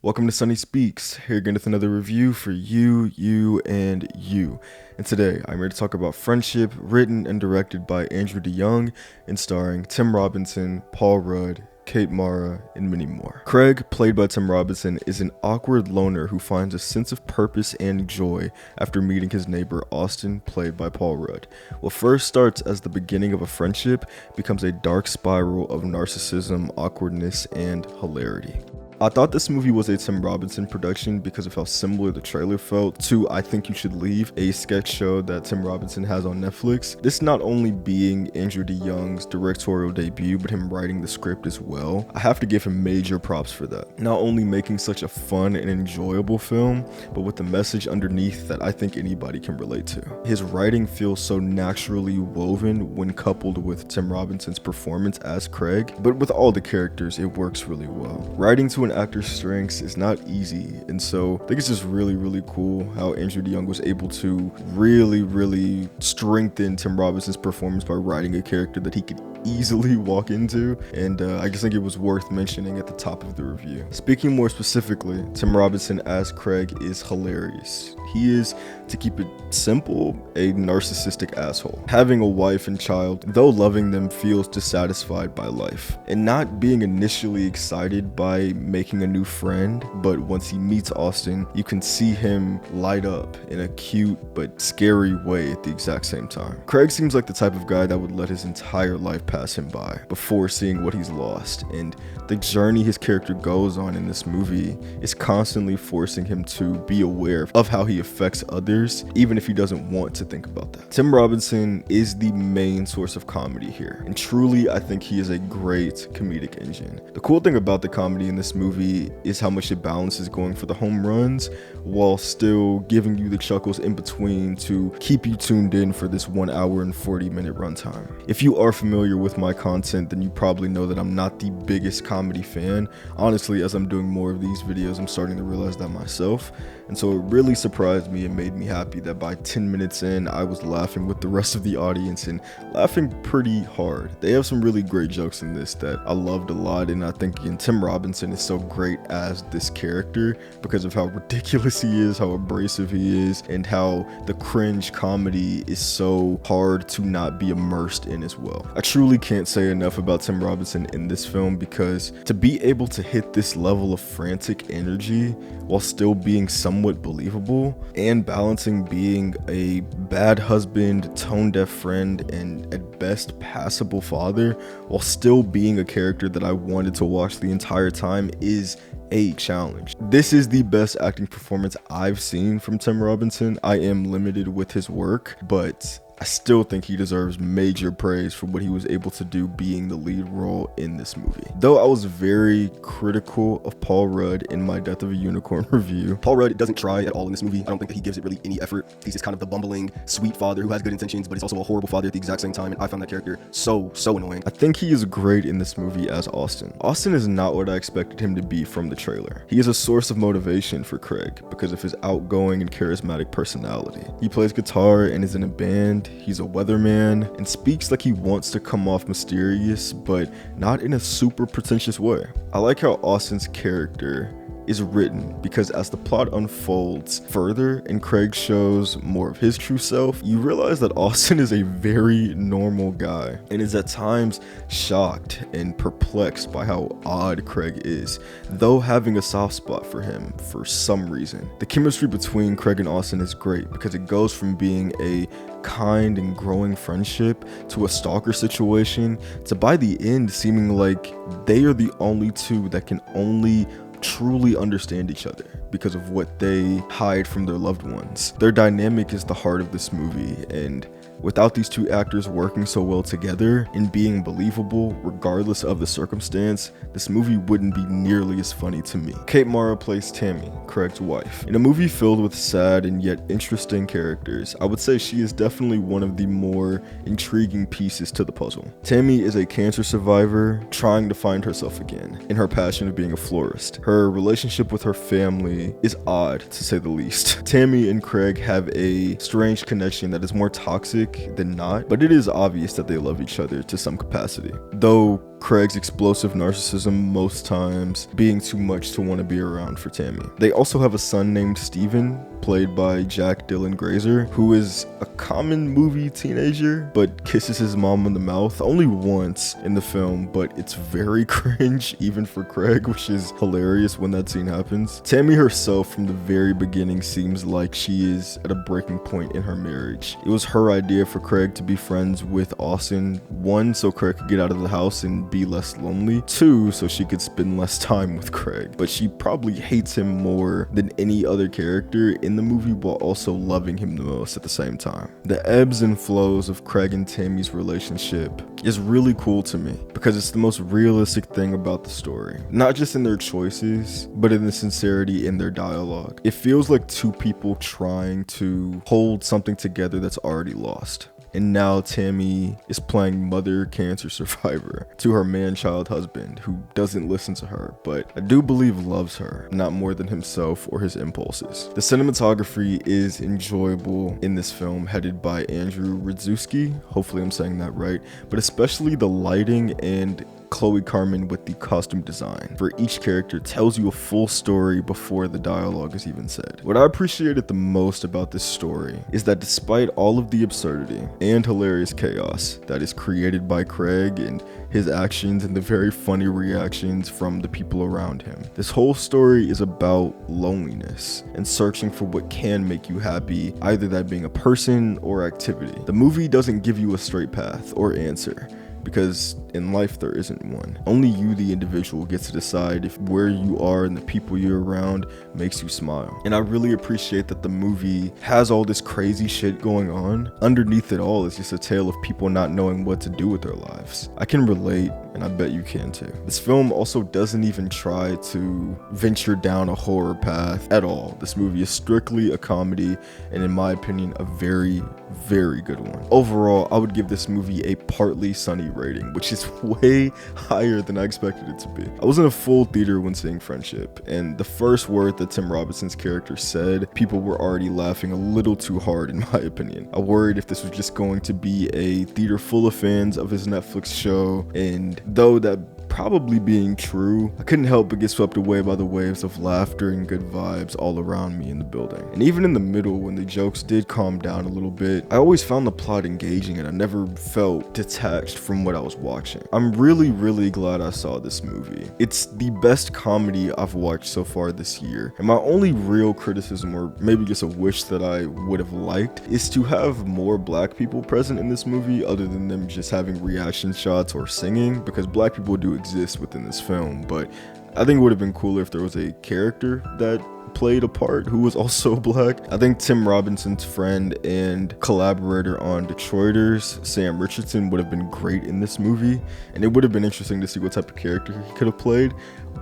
Welcome to SunnySpeaks, here again with another review for you, and you. And today, I'm here to talk about Friendship, written and directed by Andrew Deyoung, and starring Tim Robinson, Paul Rudd, Kate Mara, and many more. Craig, played by Tim Robinson, is an awkward loner who finds a sense of purpose and joy after meeting his neighbor Austin, played by Paul Rudd. What first starts as the beginning of a friendship becomes a dark spiral of narcissism, awkwardness, and hilarity. I thought this movie was a Tim Robinson production because of how similar the trailer felt to I Think You Should Leave, a sketch show that Tim Robinson has on Netflix. This not only being Andrew Deyoung's directorial debut, but him writing the script as well. I have to give him major props for that. Not only making such a fun and enjoyable film, but with the message underneath that I think anybody can relate to. His writing feels so naturally woven when coupled with Tim Robinson's performance as Craig, but with all the characters, it works really well. Writing to an actor's strengths is not easy, and so I think it's just really cool how Andrew Deyoung was able to really strengthen Tim Robinson's performance by writing a character that he could easily walk into, and I just think it was worth mentioning at the top of the review. Speaking more specifically, Tim Robinson as Craig is hilarious. He is, to keep it simple, a narcissistic asshole. Having a wife and child, though loving them, feels dissatisfied by life, and not being initially excited by making a new friend, but once he meets Austin, you can see him light up in a cute but scary way at the exact same time. Craig seems like the type of guy that would let his entire life pass him by before seeing what he's lost, and the journey his character goes on in this movie is constantly forcing him to be aware of how he affects others, even if he doesn't want to think about that. Tim Robinson is the main source of comedy here, and truly I think he is a great comedic engine. The cool thing about the comedy in this movie is how much it balances going for the home runs while still giving you the chuckles in between to keep you tuned in for this 1 hour and 40-minute runtime. If you are familiar with my content, then you probably know that I'm not the biggest comedy fan. Honestly, as I'm doing more of these videos, I'm starting to realize that myself, and so it really surprised me and made me happy that by 10 minutes in, I was laughing with the rest of the audience, and laughing pretty hard. They have some really great jokes in this that I loved a lot, and I think again, Tim Robinson is so great as this character because of how ridiculous he is, how abrasive he is, and how the cringe comedy is so hard to not be immersed in as well. I truly can't say enough about Tim Robinson in this film, because to be able to hit this level of frantic energy while still being somewhat believable and balancing being a bad husband, tone-deaf friend, and at best passable father while still being a character that I wanted to watch the entire time is a challenge. This is the best acting performance I've seen from Tim Robinson. I am limited with his work, but I still think he deserves major praise for what he was able to do being the lead role in this movie. Though I was very critical of Paul Rudd in my Death of a Unicorn review, Paul Rudd doesn't try at all in this movie. I don't think that he gives it really any effort. He's just kind of the bumbling, sweet father who has good intentions, but he's also a horrible father at the exact same time, and I found that character so annoying. I think he is great in this movie as Austin. Austin is not what I expected him to be from the trailer. He is a source of motivation for Craig because of his outgoing and charismatic personality. He plays guitar and is in a band. He's a weatherman and speaks like he wants to come off mysterious, but not in a super pretentious way. I like how Austin's character is written because as the plot unfolds further and Craig shows more of his true self, you realize that Austin is a very normal guy and is at times shocked and perplexed by how odd Craig is, though having a soft spot for him for some reason. The chemistry between Craig and Austin is great because it goes from being a kind and growing friendship to a stalker situation to by the end seeming like they are the only two that can only truly understand each other because of what they hide from their loved ones. Their dynamic is the heart of this movie, and without these two actors working so well together and being believable regardless of the circumstance, this movie wouldn't be nearly as funny to me. Kate Mara plays Tammy, Craig's wife. In a movie filled with sad and yet interesting characters, I would say she is definitely one of the more intriguing pieces to the puzzle. Tammy is a cancer survivor trying to find herself again in her passion of being a florist. Her relationship with her family is odd, to say the least. Tammy and Craig have a strange connection that is more toxic than not, but it is obvious that they love each other to some capacity. Though Craig's explosive narcissism most times being too much to want to be around for Tammy. They also have a son named Steven, played by Jack Dylan Grazer, who is a common movie teenager, but kisses his mom on the mouth only once in the film, but it's very cringe even for Craig, which is hilarious when that scene happens. Tammy herself from the very beginning seems like she is at a breaking point in her marriage. It was her idea for Craig to be friends with Austin, 1, so Craig could get out of the house and be less lonely, 2, so she could spend less time with Craig, but she probably hates him more than any other character in the movie while also loving him the most at the same time. The ebbs and flows of Craig and Tammy's relationship is really cool to me because it's the most realistic thing about the story, not just in their choices but in the sincerity in their dialogue. It feels like two people trying to hold something together that's already lost. And now Tammy is playing mother cancer survivor to her man-child husband who doesn't listen to her, but I do believe loves her, not more than himself or his impulses. The cinematography is enjoyable in this film, headed by Andrew Deyoung. Hopefully I'm saying that right, but especially the lighting and Chloe Carmen with the costume design for each character tells you a full story before the dialogue is even said. What I appreciated the most about this story is that despite all of the absurdity and hilarious chaos that is created by Craig and his actions and the very funny reactions from the people around him, this whole story is about loneliness and searching for what can make you happy, either that being a person or activity. The movie doesn't give you a straight path or answer, because in life there isn't one. Only you, the individual, gets to decide if where you are and the people you're around makes you smile. And I really appreciate that the movie has all this crazy shit going on. Underneath it all is just a tale of people not knowing what to do with their lives. I can relate, and I bet you can too. This film also doesn't even try to venture down a horror path at all. This movie is strictly a comedy, and in my opinion, a very, very good one. Overall, I would give this movie a partly Sunny rating, which is way higher than I expected it to be. I was in a full theater when seeing Friendship, and the first word that Tim Robinson's character said, people were already laughing a little too hard in my opinion. I worried if this was just going to be a theater full of fans of his Netflix show, and though that probably being true, I couldn't help but get swept away by the waves of laughter and good vibes all around me in the building. And even in the middle, when the jokes did calm down a little bit, I always found the plot engaging and I never felt detached from what I was watching. I'm really, really glad I saw this movie. It's the best comedy I've watched so far this year. And my only real criticism, or maybe just a wish that I would have liked, is to have more black people present in this movie other than them just having reaction shots or singing, because black people do exist within this film, but I think it would have been cooler if there was a character that played a part who was also black. I think Tim Robinson's friend and collaborator on Detroiters, Sam Richardson, would have been great in this movie, and it would have been interesting to see what type of character he could have played.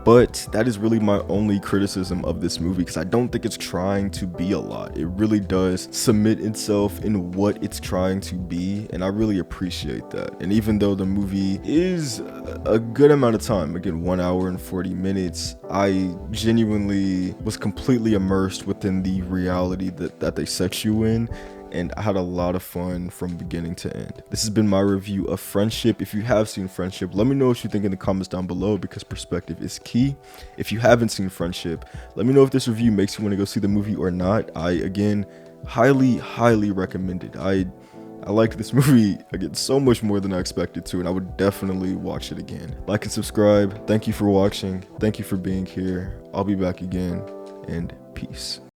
But that is really my only criticism of this movie, because I don't think it's trying to be a lot. It really does submit itself in what it's trying to be, and I really appreciate that. And even though the movie is a good amount of time, again 1 hour and 40 minutes, I genuinely was completely immersed within the reality that they set you in, and I had a lot of fun from beginning to end. This has been my review of Friendship. If you have seen Friendship, let me know what you think in the comments down below, because perspective is key. If you haven't seen Friendship, let me know if this review makes you want to go see the movie or not. I, again, highly recommend it. I liked this movie, again, so much more than I expected to, and I would definitely watch it again. Like and subscribe. Thank you for watching. Thank you for being here. I'll be back again, and peace.